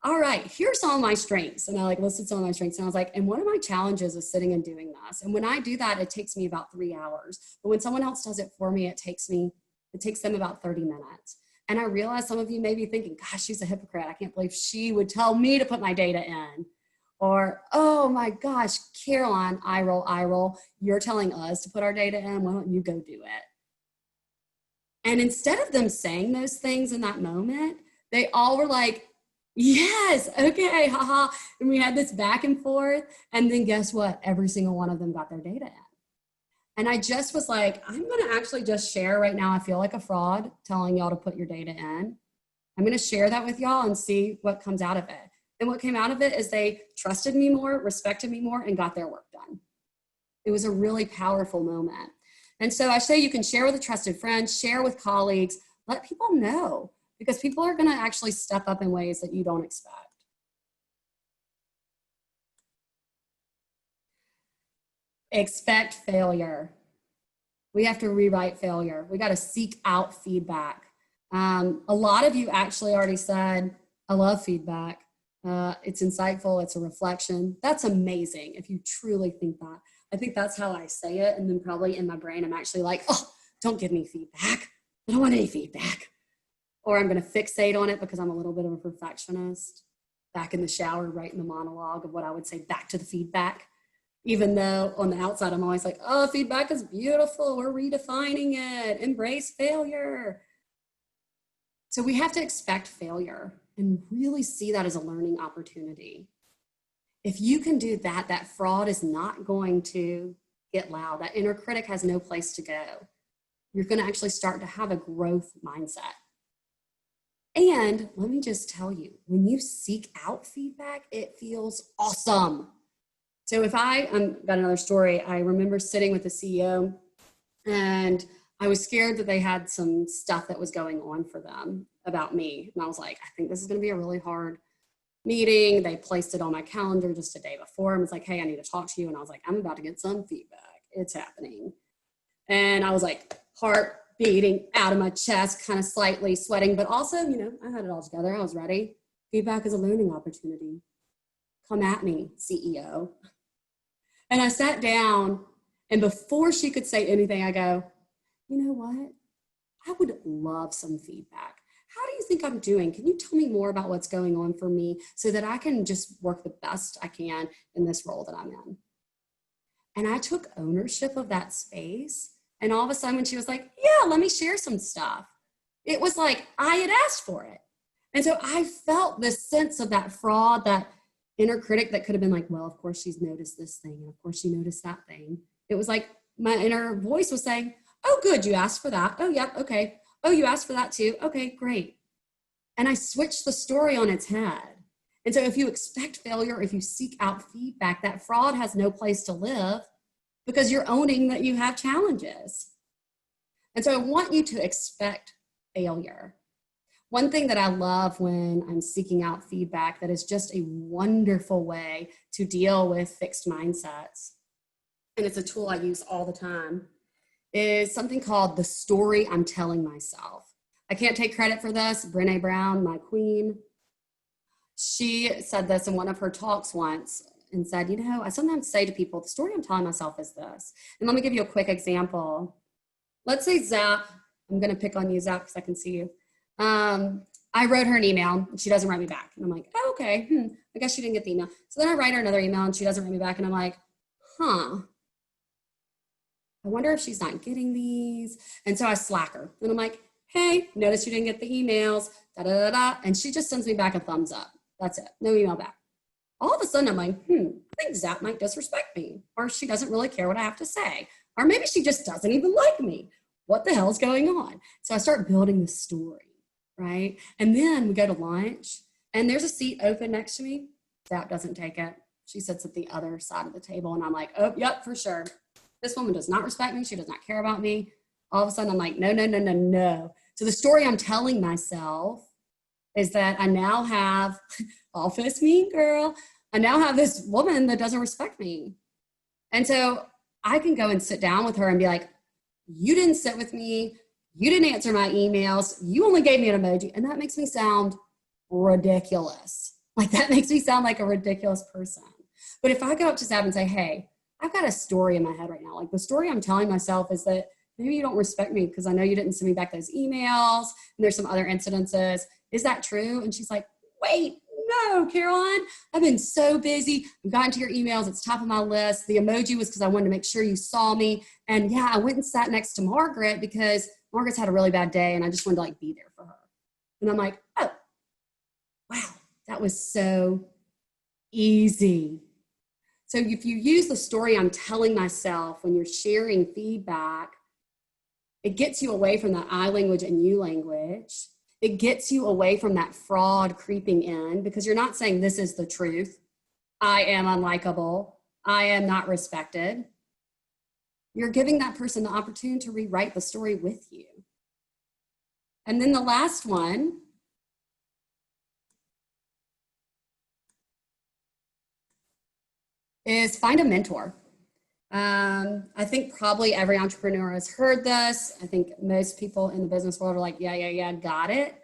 All right, here's some of my strengths. And I listed some of my strengths. And I was like, and one of my challenges is sitting and doing this. And when I do that, it takes me about 3 hours. But when someone else does it for me, it takes them about 30 minutes. And I realize some of you may be thinking, gosh, she's a hypocrite. I can't believe she would tell me to put my data in. Or, oh my gosh, Caroline, eye roll. You're telling us to put our data in. Why don't you go do it? And instead of them saying those things in that moment, they all were like, yes, okay, haha. And we had this back and forth. And then guess what? Every single one of them got their data in. And I just was like, I'm going to actually just share right now. I feel like a fraud telling y'all to put your data in. I'm going to share that with y'all and see what comes out of it. And what came out of it is they trusted me more, respected me more, and got their work done. It was a really powerful moment. And so I say you can share with a trusted friend, share with colleagues, let people know, because people are going to actually step up in ways that you don't expect. Expect failure. We have to rewrite failure. We got to seek out feedback. A lot of you actually already said, I love feedback. It's insightful. It's a reflection. That's amazing if you truly think that. I think that's how I say it. And then probably in my brain, I'm actually like, oh, don't give me feedback. I don't want any feedback. Or I'm going to fixate on it because I'm a little bit of a perfectionist. Back in the shower, writing the monologue of what I would say back to the feedback. Even though on the outside, I'm always like, oh, feedback is beautiful. We're redefining it. Embrace failure. So we have to expect failure and really see that as a learning opportunity. If you can do that, that fraud is not going to get loud. That inner critic has no place to go. You're going to actually start to have a growth mindset. And let me just tell you, when you seek out feedback, it feels awesome. So if I got another story, I remember sitting with the CEO and I was scared that they had some stuff that was going on for them about me. And I was like, I think this is going to be a really hard meeting. They placed it on my calendar just a day before. And was like, hey, I need to talk to you. And I was like, I'm about to get some feedback. It's happening. And I was like, heart beating out of my chest, kind of slightly sweating, but also, you know, I had it all together. I was ready. Feedback is a learning opportunity. Come at me, CEO. And I sat down, and before she could say anything, I go, you know what? I would love some feedback. How do you think I'm doing? Can you tell me more about what's going on for me so that I can just work the best I can in this role that I'm in? And I took ownership of that space. And all of a sudden when she was like, yeah, let me share some stuff, it was like I had asked for it. And so I felt this sense of that fraud, that inner critic that could have been like, well, of course she's noticed this thing. And of course she noticed that thing. It was like my inner voice was saying, oh, good, you asked for that. Oh, yep, okay. Oh, you asked for that too. Okay, great. And I switched the story on its head. And so if you expect failure, if you seek out feedback, that fraud has no place to live because you're owning that you have challenges. And so I want you to expect failure. One thing that I love when I'm seeking out feedback that is just a wonderful way to deal with fixed mindsets, and it's a tool I use all the time, is something called the story I'm telling myself. I can't take credit for this. Brené Brown, my queen, she said this in one of her talks once and said, you know, I sometimes say to people, the story I'm telling myself is this. And let me give you a quick example. Let's say Zap, I'm going to pick on you, Zap, because I can see you. I wrote her an email and she doesn't write me back. And I'm like, oh, okay, I guess she didn't get the email. So then I write her another email and she doesn't write me back. And I'm like, I wonder if she's not getting these. And so I slack her. And I'm like, hey, notice you didn't get the emails, da da da da. And she just sends me back a thumbs up. That's it. No email back. All of a sudden I'm like, I think Zap might disrespect me. Or she doesn't really care what I have to say. Or maybe she just doesn't even like me. What the hell's going on? So I start building this story, right? And then we go to lunch and there's a seat open next to me. Zap doesn't take it. She sits at the other side of the table and I'm like, oh, yep, for sure. This woman does not respect me. She does not care about me. All of a sudden I'm like, no, no, no, no, no. So the story I'm telling myself is that I now have, office mean girl, I now have this woman that doesn't respect me. And so I can go and sit down with her and be like, you didn't sit with me. You didn't answer my emails. You only gave me an emoji. And that makes me sound ridiculous. Like that makes me sound like a ridiculous person. But if I go up to Zab and say, hey, I've got a story in my head right now. Like the story I'm telling myself is that maybe you don't respect me because I know you didn't send me back those emails and there's some other incidences. Is that true? And she's like, wait, no, Caroline, I've been so busy. I've gotten to your emails. It's top of my list. The emoji was because I wanted to make sure you saw me. And yeah, I went and sat next to Margaret because Margaret's had a really bad day and I just wanted to like be there for her. And I'm like, oh, wow, that was so easy. So if you use the story I'm telling myself when you're sharing feedback, it gets you away from that I language and you language. It gets you away from that fraud creeping in because you're not saying this is the truth. I am unlikable. I am not respected. You're giving that person the opportunity to rewrite the story with you. And then the last one is find a mentor. I think probably every entrepreneur has heard this. I think most people in the business world are like, yeah, got it.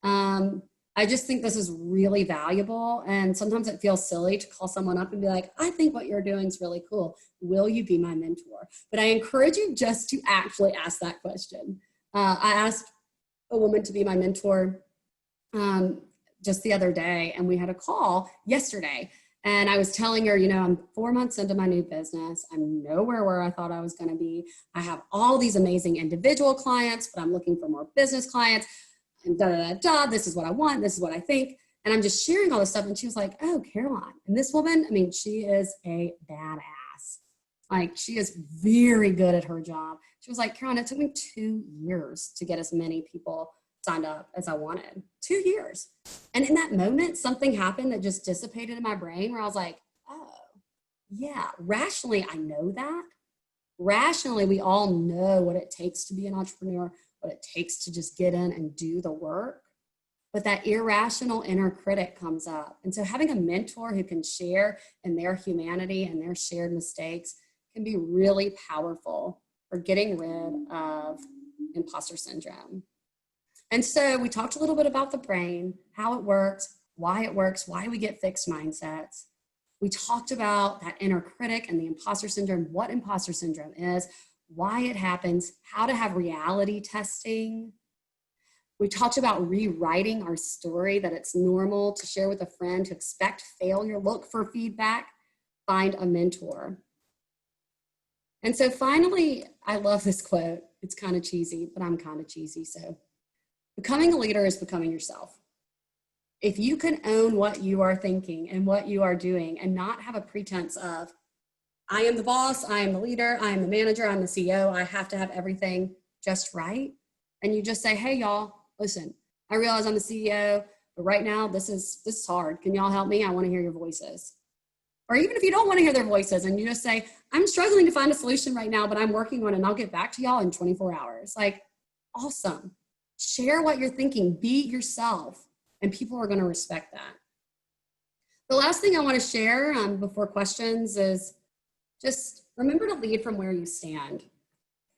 I just think this is really valuable. And sometimes it feels silly to call someone up and be like, I think what you're doing is really cool. Will you be my mentor? But I encourage you just to actually ask that question. I asked a woman to be my mentor just the other day, and we had a call yesterday. And I was telling her, you know, I'm 4 months into my new business. I'm nowhere where I thought I was going to be. I have all these amazing individual clients, but I'm looking for more business clients. And this is what I want. This is what I think. And I'm just sharing all this stuff. And she was like, oh, Caroline. And this woman, I mean, she is a badass. Like, she is very good at her job. She was like, Caroline, it took me 2 years to get as many people signed up as I wanted. 2 years. And in that moment, something happened that just dissipated in my brain where I was like, oh, yeah, rationally, I know that. Rationally, we all know what it takes to be an entrepreneur, what it takes to just get in and do the work. But that irrational inner critic comes up. And so having a mentor who can share in their humanity and their shared mistakes can be really powerful for getting rid of imposter syndrome. And so we talked a little bit about the brain, how it works, why we get fixed mindsets. We talked about that inner critic and the imposter syndrome, what imposter syndrome is, why it happens, how to have reality testing. We talked about rewriting our story, that it's normal to share with a friend, to expect failure, look for feedback, find a mentor. And so finally, I love this quote. It's kind of cheesy, but I'm kind of cheesy. So becoming a leader is becoming yourself. If you can own what you are thinking and what you are doing and not have a pretense of, I am the boss, I am the leader, I am the manager, I'm the CEO, I have to have everything just right. And you just say, hey, y'all, listen, I realize I'm the CEO, but right now this is hard. Can y'all help me? I want to hear your voices. Or even if you don't want to hear their voices and you just say, I'm struggling to find a solution right now, but I'm working on it and I'll get back to y'all in 24 hours. Like, awesome. Share what you're thinking, be yourself, and people are going to respect that. The last thing I want to share before questions is just remember to lead from where you stand.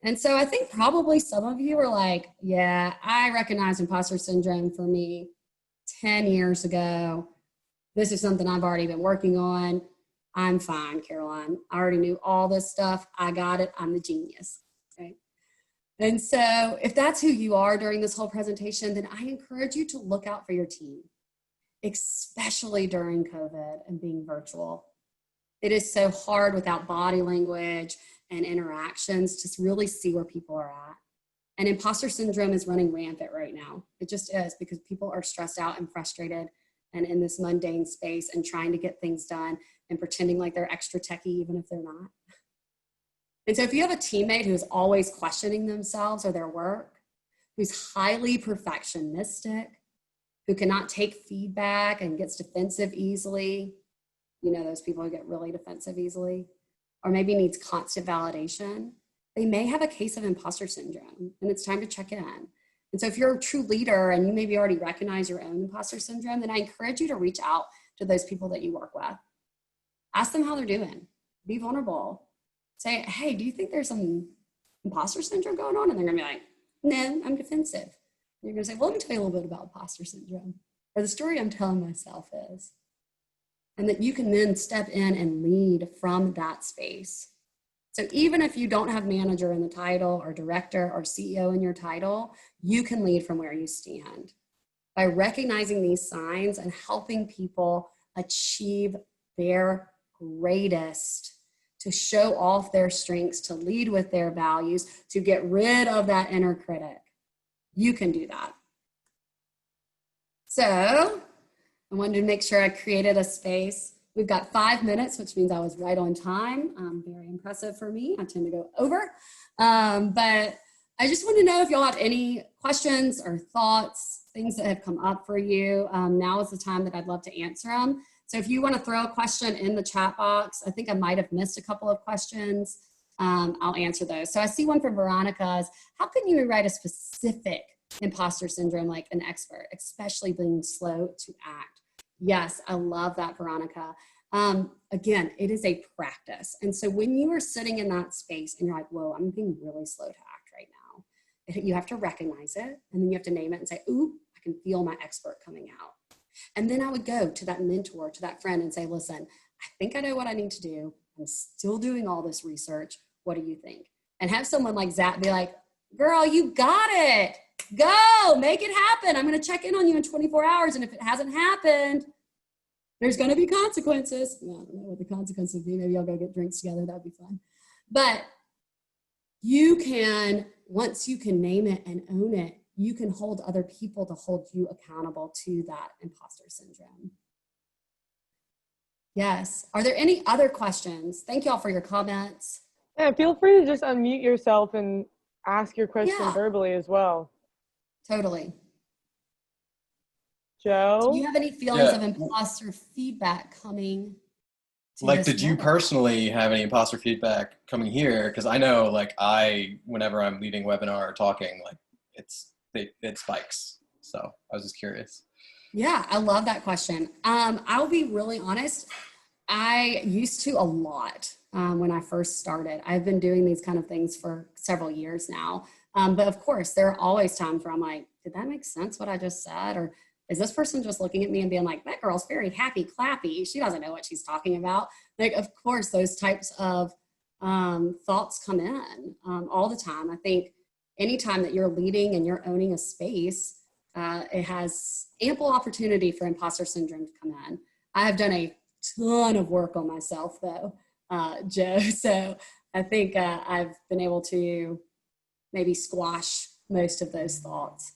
And so I think probably some of you are like, yeah, I recognize imposter syndrome for me 10 years ago. This is something I've already been working on. I'm fine, Caroline. I already knew all this stuff. I got it. I'm the genius. Okay. And so if that's who you are during this whole presentation, then I encourage you to look out for your team, especially during COVID and being virtual. It is so hard without body language and interactions to really see where people are at. And imposter syndrome is running rampant right now. It just is, because people are stressed out and frustrated and in this mundane space and trying to get things done and pretending like they're extra techie even if they're not. And so if you have a teammate who's always questioning themselves or their work, who's highly perfectionistic, who cannot take feedback and gets defensive easily, you know, those people who get really defensive easily, or maybe needs constant validation, they may have a case of imposter syndrome, and it's time to check in. And so if you're a true leader and you maybe already recognize your own imposter syndrome, then I encourage you to reach out to those people that you work with. Ask them how they're doing. Be vulnerable. Say, hey, do you think there's some imposter syndrome going on? And they're gonna be like, no, I'm defensive. And you're gonna say, well, let me tell you a little bit about imposter syndrome, or the story I'm telling myself is. And that you can then step in and lead from that space. So even if you don't have manager in the title or director or CEO in your title, you can lead from where you stand by recognizing these signs and helping people achieve their greatest, to show off their strengths, to lead with their values, to get rid of that inner critic. You can do that. So I wanted to make sure I created a space. We've got 5 minutes, which means I was right on time. Very impressive for me. I tend to go over. But I just want to know if y'all have any questions or thoughts, things that have come up for you. Now is the time that I'd love to answer them. So if you want to throw a question in the chat box, I think I might have missed a couple of questions. I'll answer those. So I see one from Veronica's. How can you write a specific imposter syndrome like an expert, especially being slow to act? Yes, I love that, Veronica. Again, it is a practice. And so when you are sitting in that space and you're like, whoa, I'm being really slow to act right now, you have to recognize it, and then you have to name it and say, ooh, I can feel my expert coming out. And then I would go to that mentor, to that friend and say, listen, I think I know what I need to do. I'm still doing all this research. What do you think? And have someone like Zach be like, girl, you got it. Go, make it happen. I'm going to check in on you in 24 hours. And if it hasn't happened, there's going to be consequences. Well, I don't know what the consequences would be. Maybe I'll go get drinks together. That'd be fun. But you can, once you can name it and own it, you can hold other people to hold you accountable to that imposter syndrome. Yes. Are there any other questions? Thank you all for your comments. Yeah, feel free to just unmute yourself and ask your question Yeah, verbally as well. totally. Do you Joe? have any feelings Yeah. of imposter feedback coming to Like, this did you webinar? personally have any imposter feedback coming here? Because I know, like, whenever I'm leading webinar or talking, like, it spikes. So I was just curious. Yeah, I love that question. I'll be really honest. I used to a lot when I first started. I've been doing these kind of things for several years now. But of course, there are always times where I'm like, did that make sense what I just said? Or is this person just looking at me and being like, that girl's very happy clappy. She doesn't know what she's talking about. Like, of course, those types of thoughts come in all the time. I think anytime that you're leading and you're owning a space, it has ample opportunity for imposter syndrome to come in. I have done a ton of work on myself though, Joe. So I think I've been able to maybe squash most of those thoughts.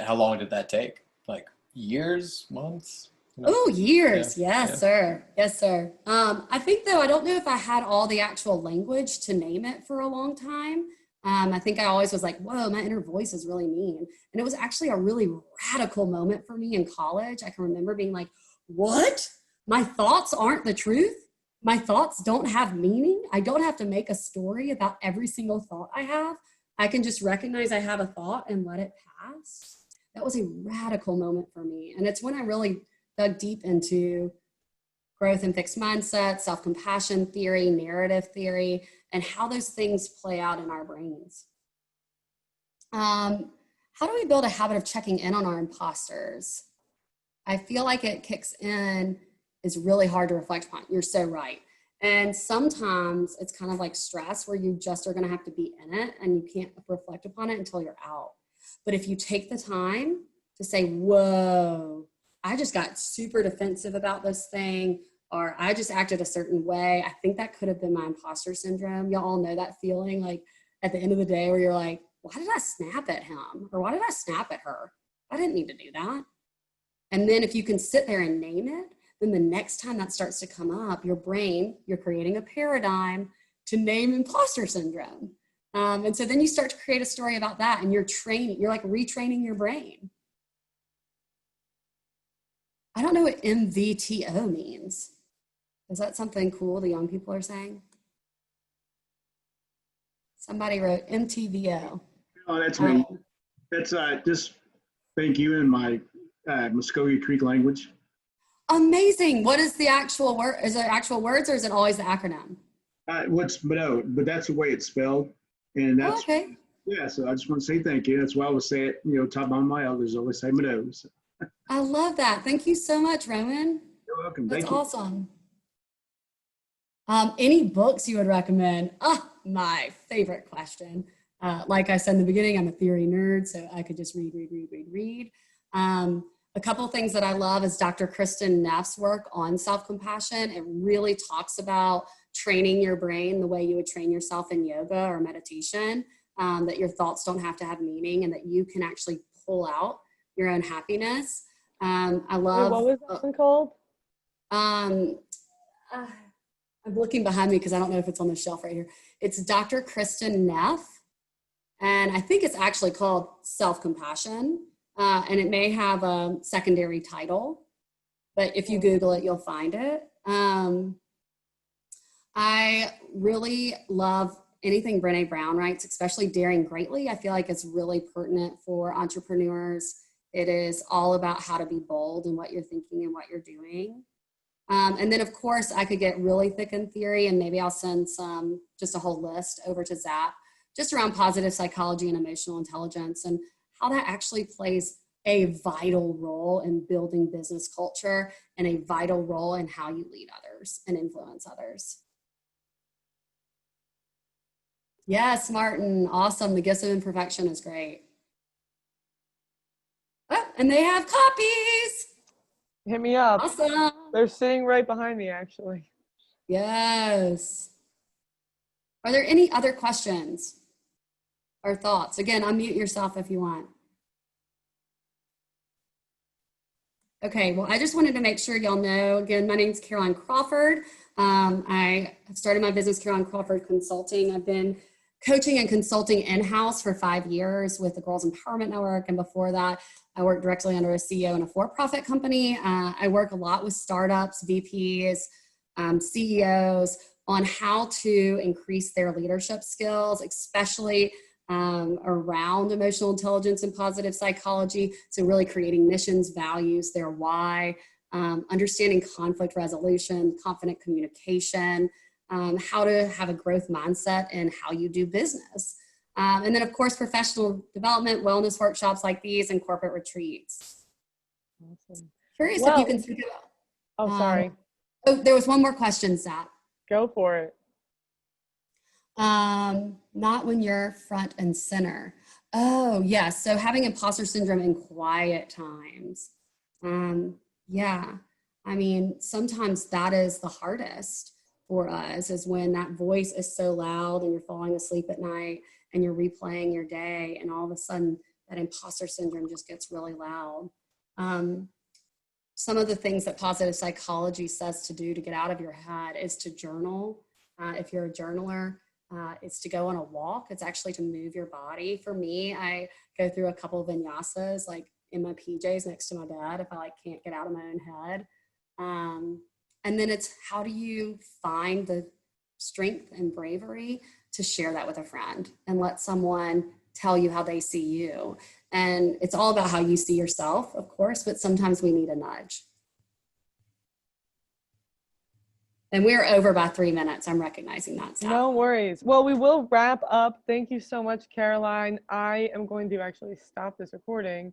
How long did that take? Like years, months? Oh, Yeah, years. Yes, yeah. sir. Yes, sir. I think though, I don't know if I had all the actual language to name it for a long time. I think I always was like, whoa, my inner voice is really mean. And it was actually a really radical moment for me in college. I can remember being like, what? My thoughts aren't the truth. My thoughts don't have meaning. I don't have to make a story about every single thought I have. I can just recognize I have a thought and let it pass. That was a radical moment for me. And it's when I really dug deep into growth and fixed mindset, self-compassion theory, narrative theory, and how those things play out in our brains. How do we build a habit of checking in on our imposters? I feel like it kicks in is really hard to reflect upon. You're so right. And sometimes it's kind of like stress where you just are going to have to be in it and you can't reflect upon it until you're out. But if you take the time to say, whoa, I just got super defensive about this thing, or I just acted a certain way. I think that could have been my imposter syndrome. Y'all all know that feeling like at the end of the day where you're like, why did I snap at him? Or why did I snap at her? I didn't need to do that. And then if you can sit there and name it, then the next time that starts to come up, your brain, you're creating a paradigm to name imposter syndrome. And so then you start to create a story about that and you're like retraining your brain. I don't know what MVTO means. Is that something cool the young people are saying? Somebody wrote MTVO. Oh, that's me. That's just thank you in my Muskogee Creek language. Amazing. What is the actual word? Is it actual words or is it always the acronym? But that's the way it's spelled. And that's, okay. Yeah, so I just want to say thank you. That's why I would say it, top on my elders always say Mado. So. I love that. Thank you so much, Roman. You're welcome. That's Thank you. awesome. Any books you would recommend? My favorite question. Like I said in the beginning, I'm a theory nerd, so I could just read. A couple things that I love is Dr. Kristen Neff's work on self-compassion. It really talks about training your brain the way you would train yourself in yoga or meditation, that your thoughts don't have to have meaning and that you can actually pull out your own happiness. I love. Wait, what was that one called? I'm looking behind me because I don't know if it's on the shelf right here. It's Dr. Kristen Neff, and I think it's actually called Self-Compassion, and it may have a secondary title, but if you Google it, you'll find it. I really love anything Brené Brown writes, especially Daring Greatly. I feel like it's really pertinent for entrepreneurs. It is all about how to be bold in what you're thinking and what you're doing. And then of course I could get really thick in theory and maybe I'll send just a whole list over to Zap just around positive psychology and emotional intelligence and how that actually plays a vital role in building business culture and a vital role in how you lead others and influence others. Yes, Martin, awesome. The Gifts of Imperfection is great. Oh, and they have copies. Hit me up. Awesome. They're sitting right behind me, actually. Yes. Are there any other questions or thoughts? Again, unmute yourself if you want. Okay, well, I just wanted to make sure y'all know, again, my name's Caroline Crawford. I started my business, Caroline Crawford Consulting. I've been coaching and consulting in-house for 5 years with the Girls Empowerment Network. And before that, I worked directly under a CEO in a for-profit company. I work a lot with startups, VPs, CEOs on how to increase their leadership skills, especially around emotional intelligence and positive psychology. So really creating missions, values, their why, understanding conflict resolution, confident communication, how to have a growth mindset and how you do business. And then of course, professional development, wellness workshops like these, and corporate retreats. Awesome. Curious Well, if you can speak about. Oh, sorry. Oh, there was one more question, Zach. Go for it. Not when you're front and center. Oh, yes. So having imposter syndrome in quiet times. Yeah. I mean, sometimes that is the hardest for us, is when that voice is so loud and you're falling asleep at night and you're replaying your day, and all of a sudden that imposter syndrome just gets really loud. Some of the things that positive psychology says to do to get out of your head is to journal. If you're a journaler, it's to go on a walk. It's actually to move your body. For me, I go through a couple of vinyasas, like in my PJs next to my bed, if I like can't get out of my own head. And then it's, how do you find the strength and bravery to share that with a friend and let someone tell you how they see you? And it's all about how you see yourself, of course, but sometimes we need a nudge. And we're over by 3 minutes. I'm recognizing that. Zach. No worries. Well, we will wrap up. Thank you so much, Caroline. I am going to actually stop this recording